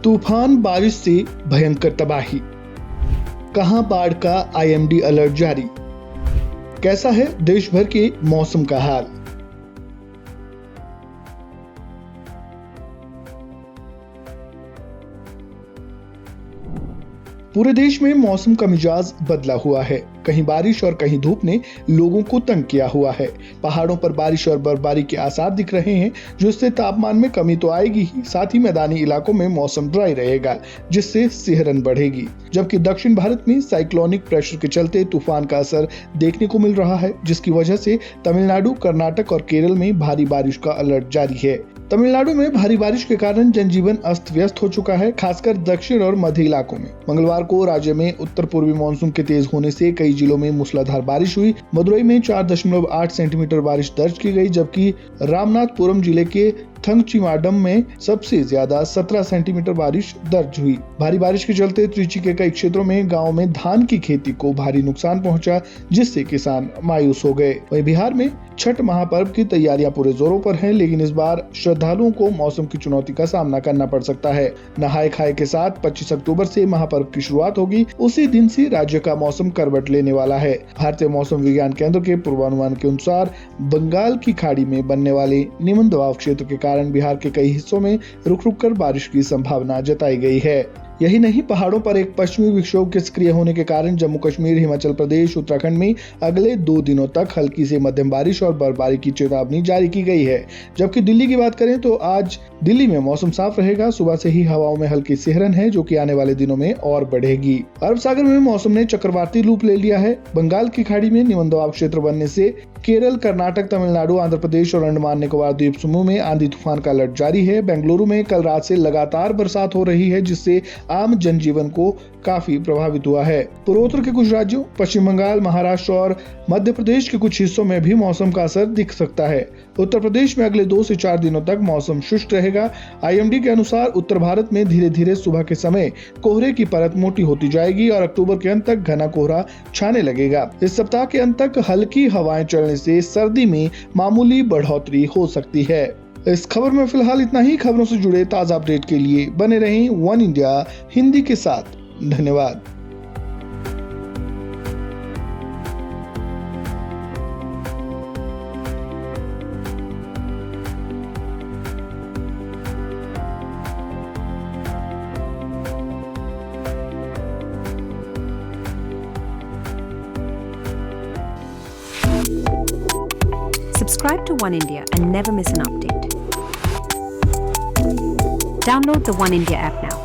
तूफान बारिश से भयंकर तबाही, कहां बाढ़ का IMD अलर्ट जारी। कैसा है देश भर के मौसम का हाल। पूरे देश में मौसम का मिजाज बदला हुआ है। कहीं बारिश और कहीं धूप ने लोगों को तंग किया हुआ है। पहाड़ों पर बारिश और बर्फबारी के आसार दिख रहे हैं, जिससे तापमान में कमी तो आएगी ही, साथ ही मैदानी इलाकों में मौसम ड्राई रहेगा, जिससे सिहरन बढ़ेगी। जबकि दक्षिण भारत में साइक्लोनिक प्रेशर के चलते तूफान का असर देखने को मिल रहा है, जिसकी वजह से तमिलनाडु, कर्नाटक और केरल में भारी बारिश का अलर्ट जारी है। तमिलनाडु में भारी बारिश के कारण जनजीवन अस्त व्यस्त हो चुका है, खासकर दक्षिण और मध्य इलाकों में। मंगलवार को राज्य में उत्तर पूर्वी मानसून के तेज होने से कई जिलों में मूसलाधार बारिश हुई। मदुरई में 4.8 सेंटीमीटर बारिश दर्ज की गई, जबकि रामनाथपुरम जिले के थंगचिमाडम में सबसे ज्यादा 17 सेंटीमीटर बारिश दर्ज हुई। भारी बारिश के चलते त्रिची के कई क्षेत्रों में गाँव में धान की खेती को भारी नुकसान पहुंचा, जिससे किसान मायूस हो गए। वहीं बिहार में छठ महापर्व की तैयारियां पूरे जोरों पर हैं, लेकिन इस बार श्रद्धालुओं को मौसम की चुनौती का सामना करना पड़ सकता है। नहाय खाए के साथ 25 अक्टूबर से महापर्व की शुरुआत होगी। उसी दिन से राज्य का मौसम करवट लेने वाला है। भारतीय मौसम विज्ञान केंद्र के पूर्वानुमान के अनुसार बंगाल की खाड़ी में बनने वाले निम्न दबाव क्षेत्र के कारण बिहार के कई हिस्सों में रुक रुक कर बारिश की संभावना जताई गई है। यही नहीं, पहाड़ों पर एक पश्चिमी विक्षोभ के सक्रिय होने के कारण जम्मू कश्मीर, हिमाचल प्रदेश, उत्तराखंड में अगले 2 दिनों तक हल्की से मध्यम बारिश और बर्फबारी की चेतावनी जारी की गई है। जबकि दिल्ली की बात करें तो आज दिल्ली में मौसम साफ रहेगा। सुबह से ही हवाओं में हल्की सिहरन है, जो कि आने वाले दिनों में और बढ़ेगी। अरब सागर में मौसम ने चक्रवाती रूप ले लिया है। बंगाल की खाड़ी में निम्न दबाव क्षेत्र बनने से केरल, कर्नाटक, तमिलनाडु, आंध्र प्रदेश और अंडमान निकोबार द्वीप समूह में आंधी तूफान का अलर्ट जारी है। बेंगलुरु में कल रात से लगातार बरसात हो रही है, जिससे आम जनजीवन को काफी प्रभावित हुआ है। पूर्वोत्तर के कुछ राज्यों, पश्चिम बंगाल, महाराष्ट्र और मध्य प्रदेश के कुछ हिस्सों में भी मौसम का असर दिख सकता है। उत्तर प्रदेश में अगले 2 से 4 दिनों तक मौसम शुष्क रहेगा। IMD के अनुसार उत्तर भारत में धीरे धीरे सुबह के समय कोहरे की परत मोटी होती जाएगी और अक्टूबर के अंत तक घना कोहरा छाने लगेगा। इस सप्ताह के अंत तक हल्की हवाएं चलने से सर्दी में मामूली बढ़ोतरी हो सकती है। इस खबर में फिलहाल इतना ही। खबरों से जुड़े ताजा अपडेट के लिए बने रहें वन इंडिया हिंदी के साथ। धन्यवाद। Subscribe to One India and never miss an update. Download the One India app now.